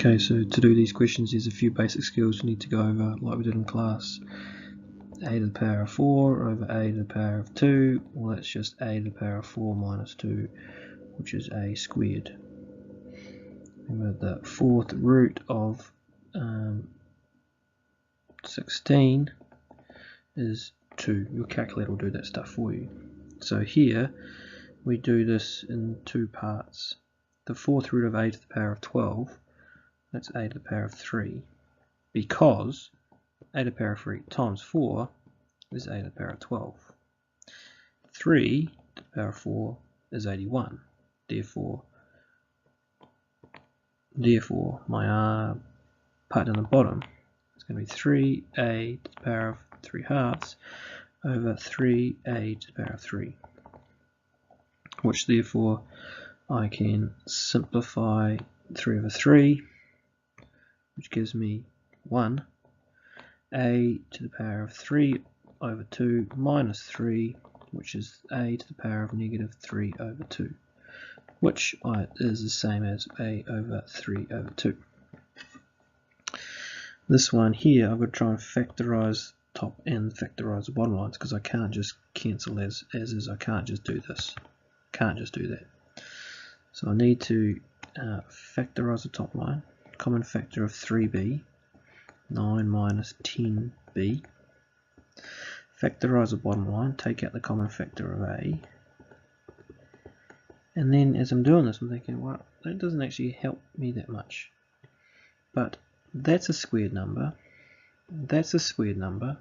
Okay, so to do these questions, there's a few basic skills we need to go over, like we did in class. A to the power of 4 over a to the power of 2, well that's just a to the power of 4 minus 2, which is a squared. Remember the fourth root of 16 is 2. Your calculator will do that stuff for you. So here we do this in two parts. The fourth root of a to the power of 12, that's a to the power of 3, because a to the power of 3 times 4 is a to the power of 12. 3 to the power of 4 is 81. Therefore my part down the bottom is going to be 3a to the power of 3 halves over 3a to the power of 3, which therefore I can simplify 3 over 3, which gives me 1, a to the power of 3 over 2 minus 3, which is a to the power of negative 3 over 2, which is the same as a over 3 over 2. This one here, I've got to try and factorize top and factorize the bottom lines, because I can't just cancel as is. I can't just do this. Can't just do that. So I need to factorize the top line. Common factor of 3b, 9 minus 10b. Factorize the bottom line, take out the common factor of a. And then as I'm doing this, I'm thinking, well, that doesn't actually help me that much. But that's a squared number. That's a squared number.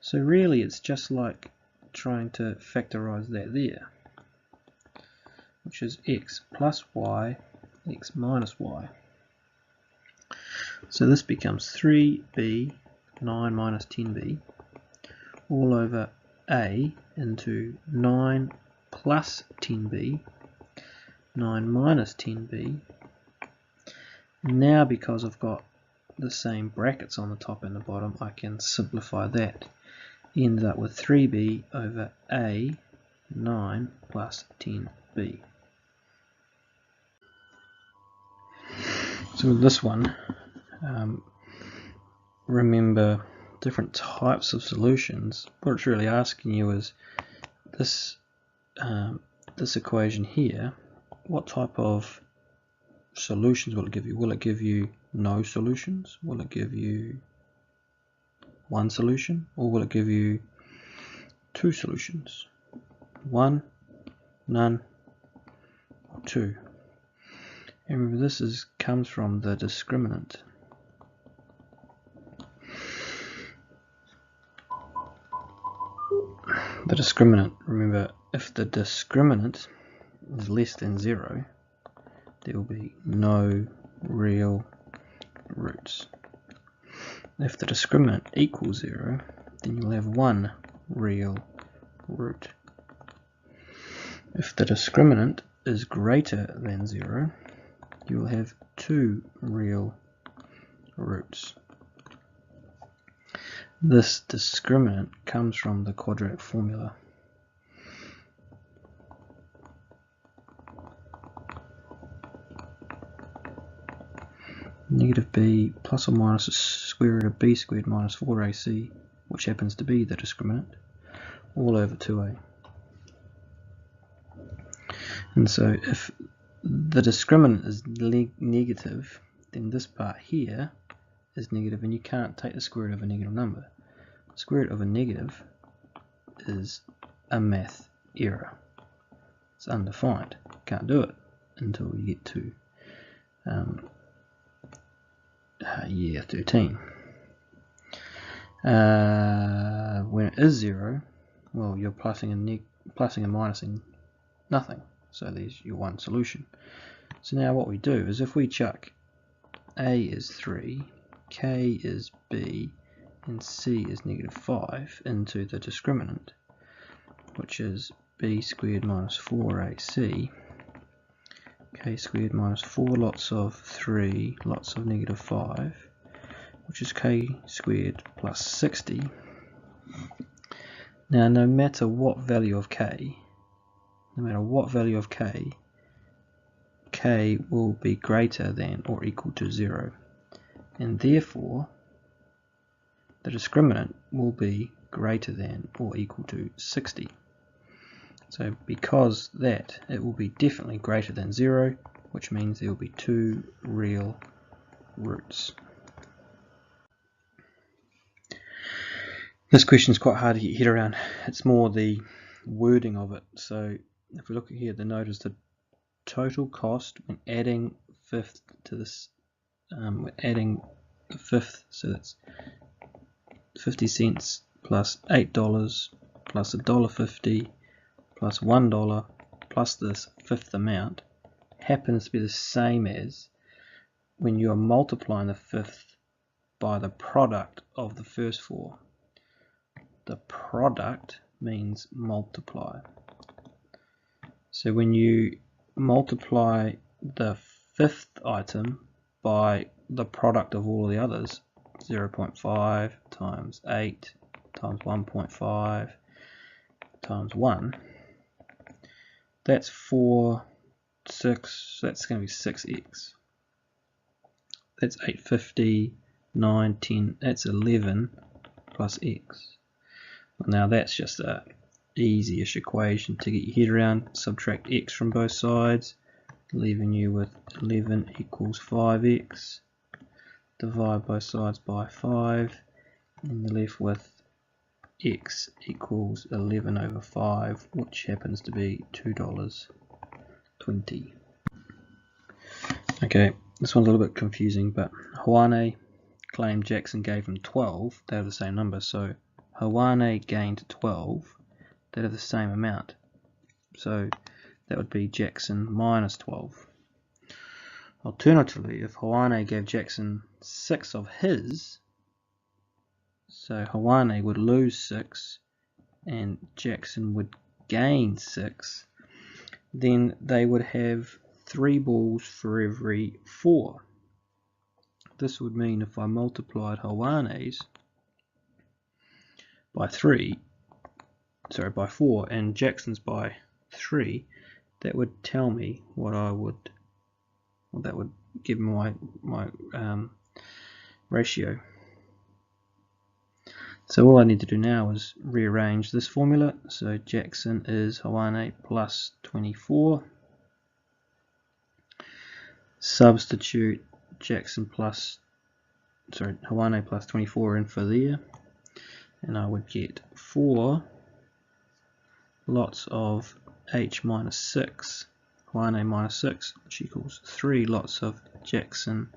So really it's just like trying to factorize that there, which is x plus y, x minus y. So this becomes 3b, 9 minus 10b, all over a into 9 plus 10b, 9 minus 10b. Now because I've got the same brackets on the top and the bottom, I can simplify that. End up with 3b over a 9 plus 10b. So with this one, remember different types of solutions. What it's really asking you is this this equation here, what type of solutions will it give you? Will it give you no solutions? Will it give you one solution? Or will it give you two solutions? One, none, or two? And remember, this comes from the discriminant. The discriminant, remember, if the discriminant is less than 0, there will be no real roots. If the discriminant equals 0, then you'll have one real root. If the discriminant is greater than 0, you will have two real roots. This discriminant comes from the quadratic formula. Negative b plus or minus the square root of b squared minus 4ac, which happens to be the discriminant, all over 2a. And so if the discriminant is negative, then this part here is negative, and you can't take the square root of a negative number. The square root of a negative is a math error. It's undefined. Can't do it until you get to year 13. When it is 0, well, you're plussing and minusing nothing. So there's your one solution. So now what we do is, if we chuck a is 3, k is b, and c is negative 5 into the discriminant, which is b squared minus 4ac, k squared minus 4 lots of 3 lots of negative 5, which is k squared plus 60. Now no matter what value of k k will be greater than or equal to 0, and therefore the discriminant will be greater than or equal to 60. So because that, it will be definitely greater than 0, which means there will be 2 real roots. This question is quite hard to get your head around. It's more the wording of it. So if we look at here, the note is the total cost when adding fifth to this. We're adding the fifth, so that's 50 cents plus $8 plus $1.50 plus $1 plus this fifth amount happens to be the same as when you are multiplying the fifth by the product of the first four. The product means multiply. So when you multiply the fifth item by the product of all the others, 0.5 times 8 times 1.5 times 1, that's 4, 6, that's going to be 6x. That's 850, 9, 10, that's 11 plus x. Now that's just a easy-ish equation to get your head around. Subtract x from both sides, leaving you with 11 equals 5x. Divide both sides by 5, and you're left with x equals 11 over 5, which happens to be $2.20. Okay, this one's a little bit confusing, but Hoane claimed Jackson gave him 12. They have the same number, so Hoane gained 12. They have the same amount, so that would be Jackson minus 12. Alternatively, if Hoane gave Jackson 6 of his, so Hoane would lose 6 and Jackson would gain 6, then they would have 3 balls for every 4. This would mean if I multiplied Hoane's by 4 and Jackson's by 3, that would tell me what I would, well, that would give me my ratio. So all I need to do now is rearrange this formula. So Jackson is Hoane plus 24. Substitute Jackson plus, Hoane plus 24 in for there, and I would get 4 lots of h minus 6, Hoane minus 6, which equals 3 lots of Jackson,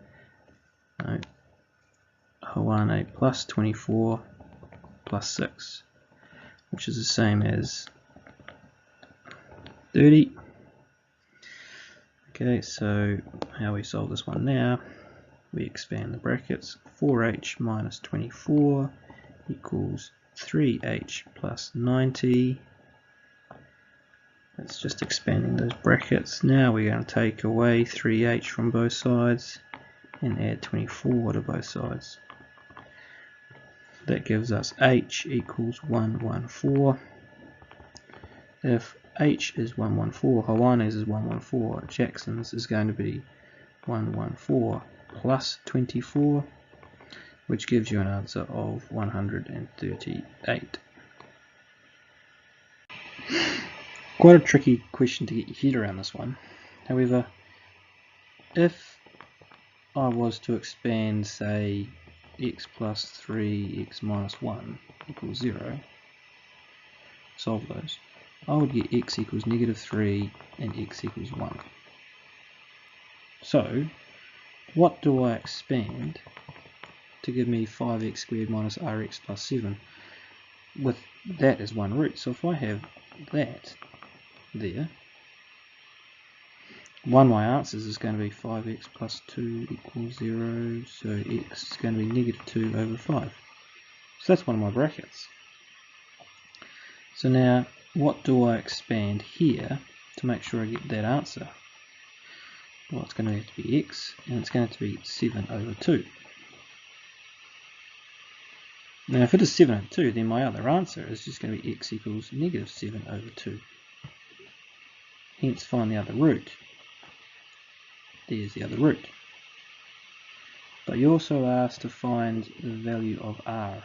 Hoane plus 24 plus 6, which is the same as 30. Okay, so how we solve this one now, we expand the brackets. 4h minus 24 equals 3h plus 90. That's just expanding those brackets. Now we're going to take away 3h from both sides and add 24 to both sides. That gives us h equals 114. If h is 114, Hoane's is 114, Jackson's is going to be 114 plus 24, which gives you an answer of 138. Quite a tricky question to get your head around this one. However, if I was to expand, say, x plus 3, x minus 1 equals 0, solve those, I would get x equals negative 3 and x equals 1. So, what do I expand to give me 5x squared minus rx plus 7? With that as one root. So if I have that there, one of my answers is going to be 5x plus 2 equals 0, so x is going to be negative 2 over 5. So that's one of my brackets. So now, what do I expand here to make sure I get that answer? Well, it's going to have to be x, and it's going to be 7 over 2. Now if it is 7 over 2, then my other answer is just going to be x equals negative 7 over 2. Hence find the other root. there's the other root. But you're also asked to find the value of r.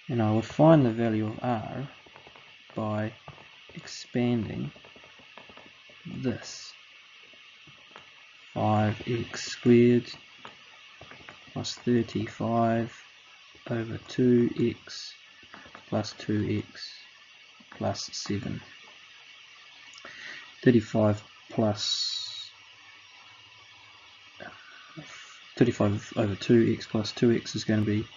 And I will find the value of r by expanding this. 5x squared plus 35 over 2x plus 2x plus 7. 35 over 2x plus 2x is going to be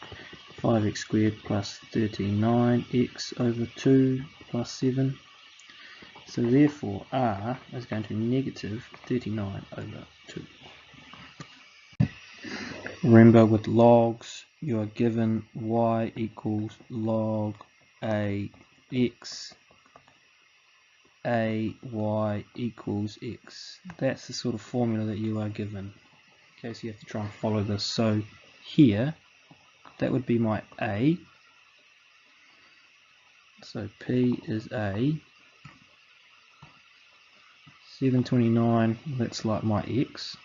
5x squared plus 39x over 2 plus 7. So therefore r is going to be negative 39 over 2. Remember, with logs you are given y equals log a x, a y equals x. That's the sort of formula that you are given. Okay, so you have to try and follow this. So here, that would be my a. So p is a. 729, that's like my x.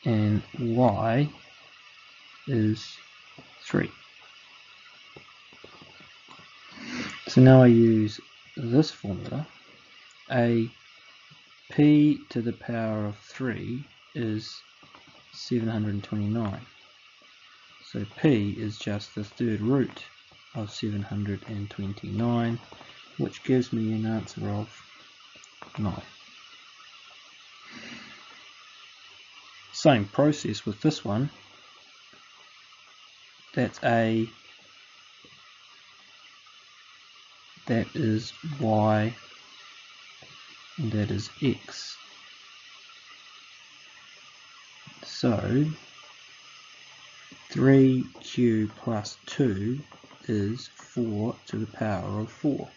And y is 3. So now I use this formula. A p to the power of 3 is 729. So p is just the third root of 729, which gives me an answer of 9. Same process with this one. That's a, that is y, and that is x. So 3q plus 2 is 4 to the power of 4.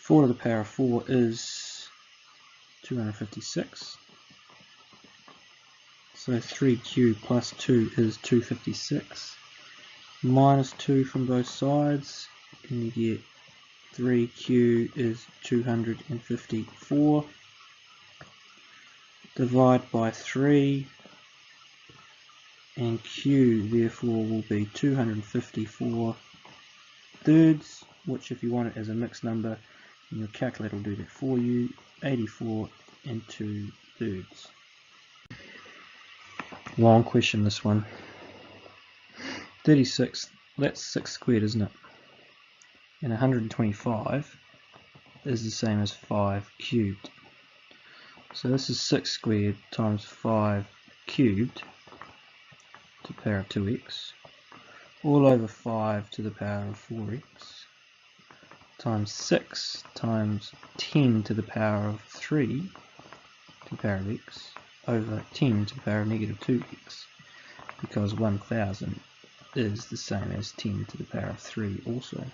4 to the power of 4 is 256. So 3q plus 2 is 256. Minus 2 from both sides, and you get 3q is 254. Divide by 3, and q therefore will be 254 thirds, which if you want it as a mixed number, your calculator will do that for you. 84 and 2 thirds. Long question, this one. 36, that's 6 squared, isn't it? And 125 is the same as 5 cubed. So this is 6 squared times 5 cubed to the power of 2x, all over 5 to the power of 4x, times 6 times 10 to the power of 3 to the power of x, over 10 to the power of negative 2x, because 1000 is the same as 10 to the power of 3 also.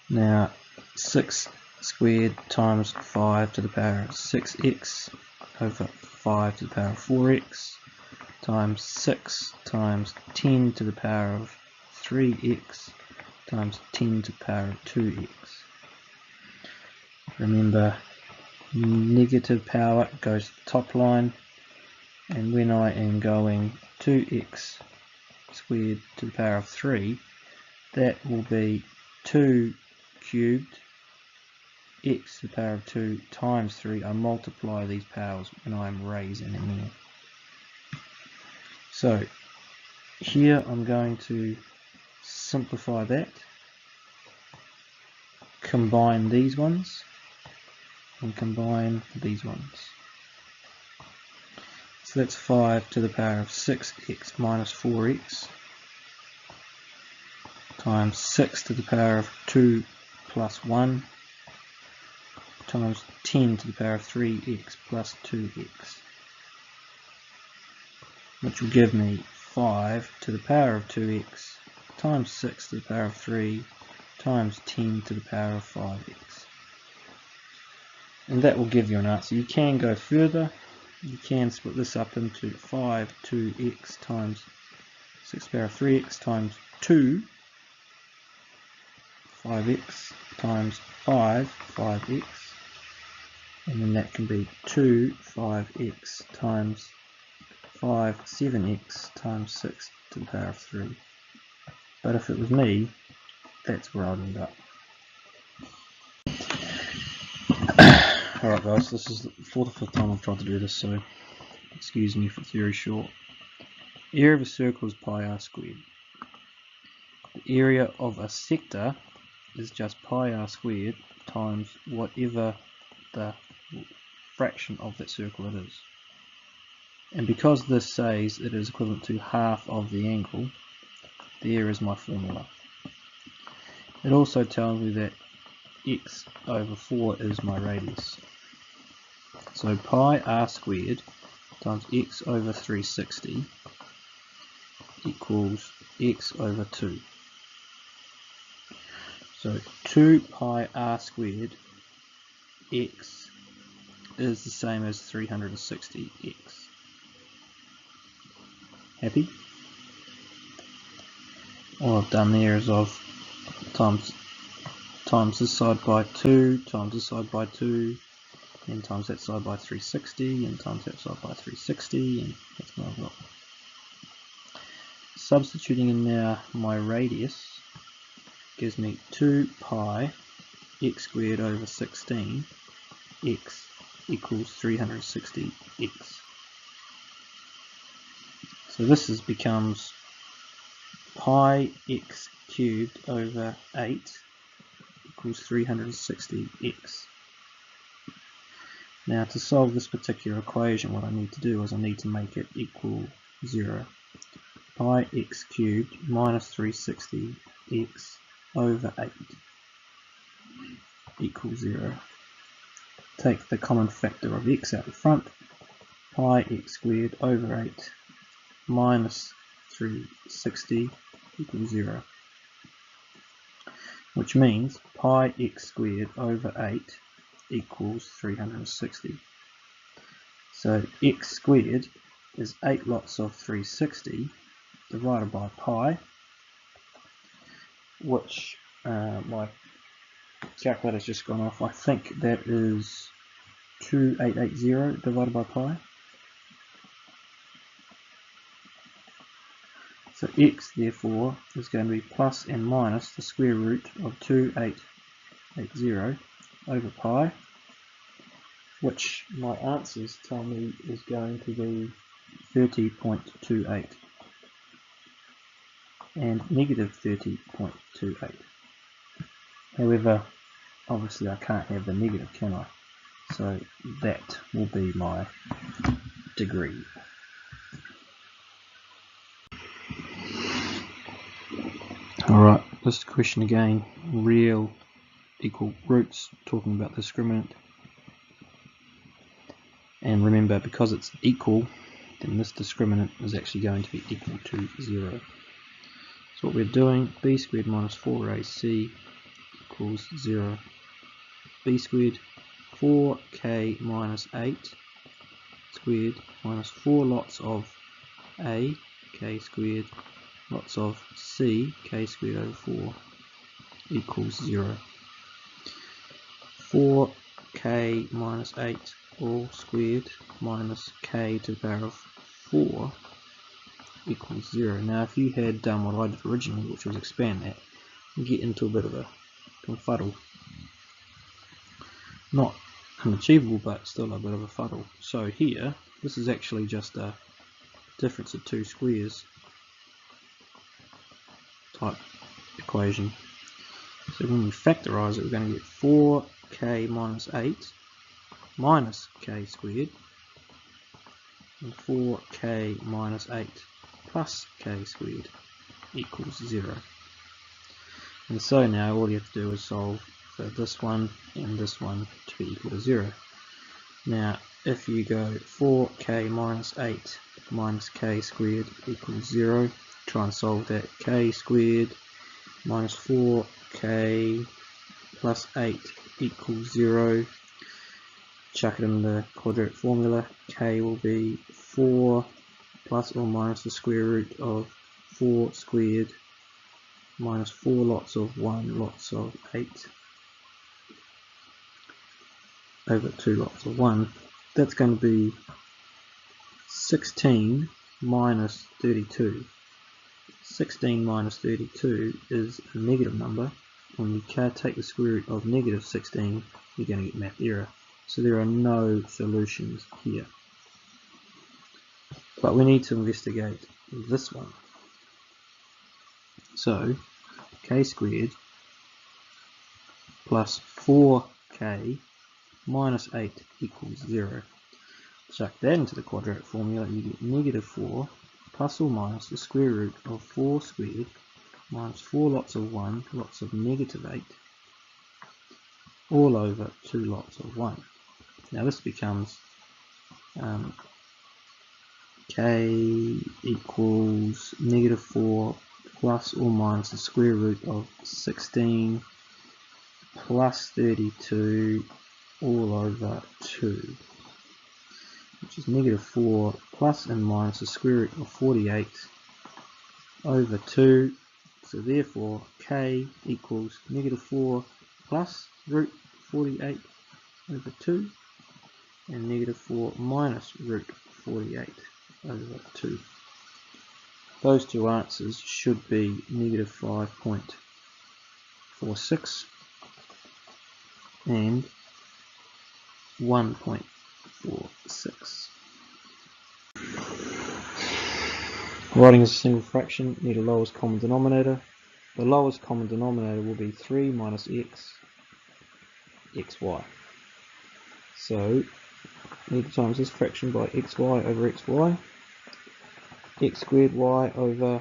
Now 6 squared times 5 to the power of 6x over 5 to the power of 4x times 6 times 10 to the power of 3x times 10 to the power of 2x. Remember, negative power goes to the top line, and when I am going 2x squared to the power of 3, that will be 2 cubed x to the power of 2 times 3. I multiply these powers when I'm raising them here. So here I'm going to simplify that, combine these ones, and combine these ones. So that's 5 to the power of 6x minus 4x times 6 to the power of 2 plus 1 times 10 to the power of 3x plus 2x, which will give me 5 to the power of 2x times 6 to the power of 3 times 10 to the power of 5x. And that will give you an answer. You can go further. You can split this up into 5 2x times 6 to the power of 3x times 2 5x times 5x, and then that can be 2 5x times 5 7x times 6 to the power of 3. But if it was me, that's where I'd end up. Alright guys, this is for the 5th time I've tried to do this, so excuse me if it's very short. Area of a circle is pi r squared. The area of a sector is just pi r squared times whatever the fraction of that circle it is. And because this says it is equivalent to half of the angle, there is my formula. It also tells me that x over 4 is my radius. So pi r squared times x over 360 equals x over 2. So 2 pi r squared x is the same as 360x. Happy? All I've done there is I've times this side by 2, times this side by 2, and times that side by 360, and times that side by 360, and that's what I've got. Substituting in now my radius gives me 2 pi x squared over 16 x equals 360x. So this becomes pi x cubed over 8 equals 360x. Now to solve this particular equation, what I need to do is I need to make it equal 0. Pi x cubed minus 360x over 8 equals 0. Take the common factor of x out the front. Pi x squared over 8 minus 360 equals 0. Which means pi x squared over 8 equals 360. So x squared is 8 lots of 360 divided by pi, which my calculator's just gone off. I think that is 2880 divided by pi. So x therefore is going to be plus and minus the square root of 2880 over pi, which my answers tell me is going to be 30.28 and negative 30.28. However, obviously I can't have the negative, can I? So that will be my degree. Alright, this question again, real equal roots, talking about the discriminant. And remember, because it's equal, then this discriminant is actually going to be equal to 0. So what we're doing, b squared minus 4ac equals 0. b squared 4k minus 8 squared minus 4 lots of a, k squared, lots of c, k squared over 4 equals 0. 4k minus 8 all squared minus k to the power of 4 equals 0. Now if you had done what I did originally, which was expand that, you get into a bit of a confuddle. Not unachievable, but still a bit of a fuddle. So here, this is actually just a difference of two squares type equation. So when we factorise it, we're going to get 4k minus 8 minus k squared, and 4k minus 8 plus k squared equals 0. And so now all you have to do is solve for this one and this one to be equal to 0. Now if you go 4k minus 8 minus k squared equals 0, try and solve that. K squared minus 4k plus 8 equals 0. Chuck it in the quadratic formula. K will be 4 plus or minus the square root of 4 squared minus 4 lots of 1 lots of 8 over 2 lots of 1. That's going to be 16 minus 32. 16 minus 32 is a negative number. When you can't take the square root of negative 16, you're going to get math error. So there are no solutions here. But we need to investigate this one. So k squared plus 4k minus 8 equals 0. Chuck that into the quadratic formula, you get negative 4 plus or minus the square root of 4 squared minus 4 lots of 1 lots of negative 8 all over 2 lots of 1. Now this becomes k equals negative 4 plus or minus the square root of 16 plus 32 all over 2, which is negative 4 plus and minus the square root of 48 over 2. So therefore k equals negative 4 plus root 48 over 2 and negative 4 minus root 48 over 2. Those two answers should be negative 5.46 and 1.46. Writing as a single fraction, need a lowest common denominator. The lowest common denominator will be 3 minus x, xy. So, need to times this fraction by xy over xy. X squared y over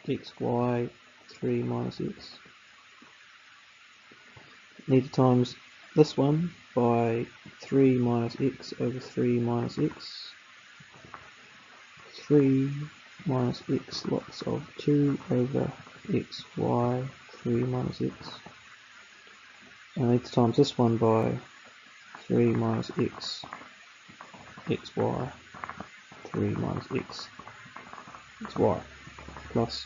xy, 3 minus x. Need to times this one by 3 minus x over 3 minus x. 3 minus x lots of 2 over xy, 3 minus x. And I need to times this one by 3 minus x, xy, 3 minus x, xy, plus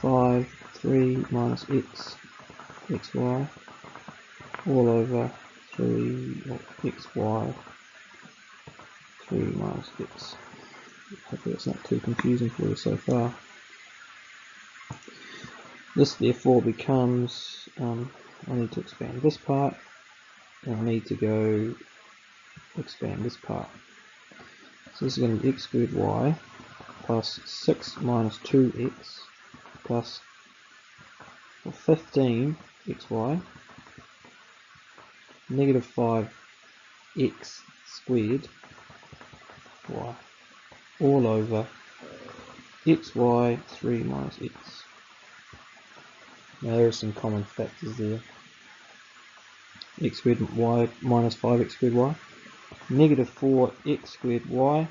5, 3 minus x, xy, all over 3 xy, 3 minus x. Hopefully it's not too confusing for you so far. This therefore becomes, I need to expand this part, and I need to go expand this part. So this is going to be x squared y plus 6 minus 2x plus 15 xy negative 5x squared y all over xy 3 minus x. Now there are some common factors there. X squared y minus 5x squared y, negative 4x squared y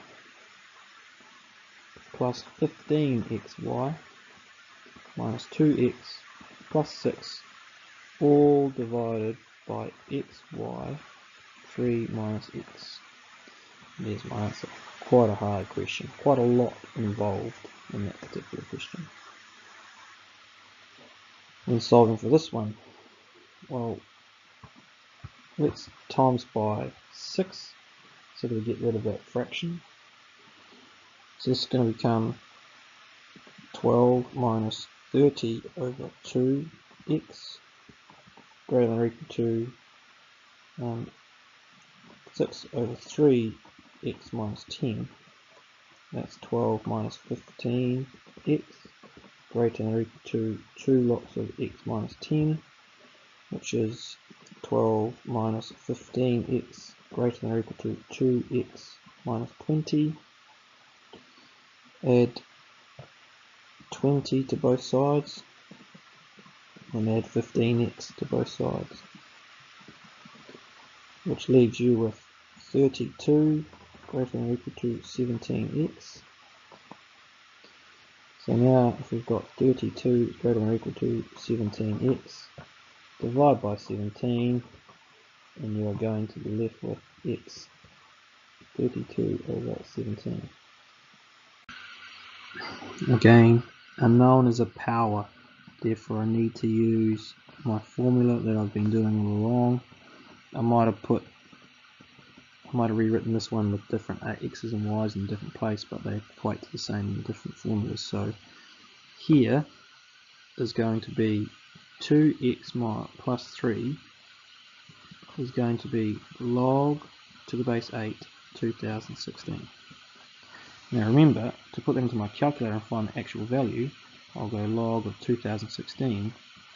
plus 15xy minus 2x plus 6 all divided by xy 3 minus x. There's my answer. Quite a hard question, quite a lot involved in that particular question. When solving for this one, well, let's times by 6 so that we get rid of that fraction. So this is going to become 12 minus 30 over 2x greater than or equal to 6 over 3x minus 10. That's 12 minus 15x greater than or equal to 2 lots of x minus 10, which is 12 minus 15x greater than or equal to 2x minus 20. Add 20 to both sides and add 15x to both sides, which leaves you with 32 greater than or equal to 17x. So now if we've got 32 greater than or equal to 17x, divide by 17 and you are going to be left with x 32 over 17. Again, unknown is a power. therefore I need to use my formula that I've been doing all along. I might have rewritten this one with different x's and y's in a different place, but they equate to the same in different formulas. So here is going to be 2x plus 3 is going to be log to the base 8 2016. Now remember, to put that into my calculator and find the actual value, I'll go log of 2016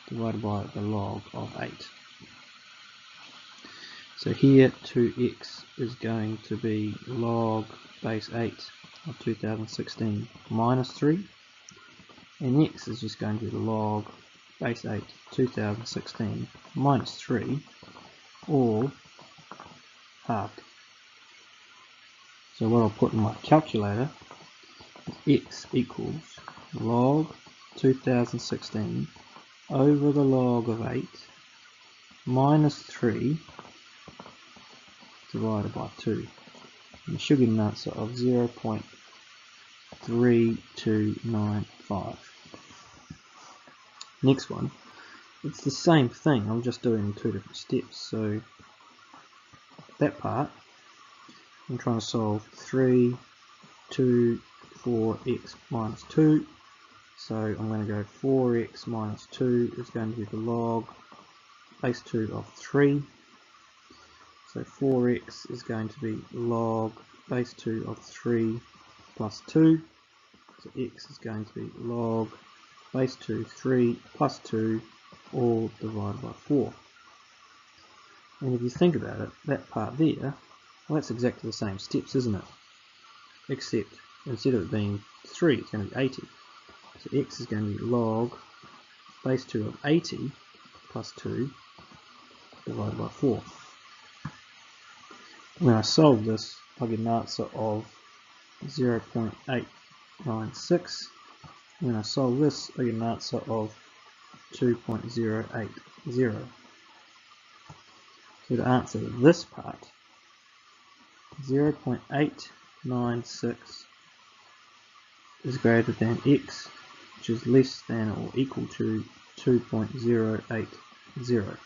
divided by the log of 8. So here 2x is going to be log base 8 of 2016 minus 3, and x is just going to be log base 8 2016 minus 3, all halved. So what I'll put in my calculator is x equals log 2016 over the log of 8 minus 3 divided by 2. And I should get an answer of 0.3295. Next one, it's the same thing, I'm just doing 2 different steps. So that part, I'm trying to solve 3, 2, 4x minus 2. So I'm going to go 4x minus 2 is going to be the log base 2 of 3. So 4x is going to be log base 2 of 3 plus 2. So x is going to be log base 2, 3 plus 2, all divided by 4. And if you think about it, that part there, well, that's exactly the same steps, isn't it? Except instead of it being 3, it's going to be 80. So x is going to be log base 2 of 80 plus 2 divided by 4. When I solve this, I get an answer of 0.896. When I solve this, I get an answer of 2.080. So to answer this part, 0.896 is greater than x, which is less than or equal to 2.080.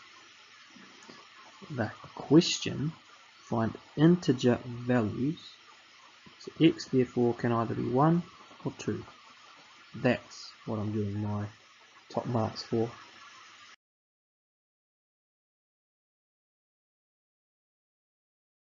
The question, find integer values. So x therefore can either be 1 or 2. That's what I'm doing my top marks for.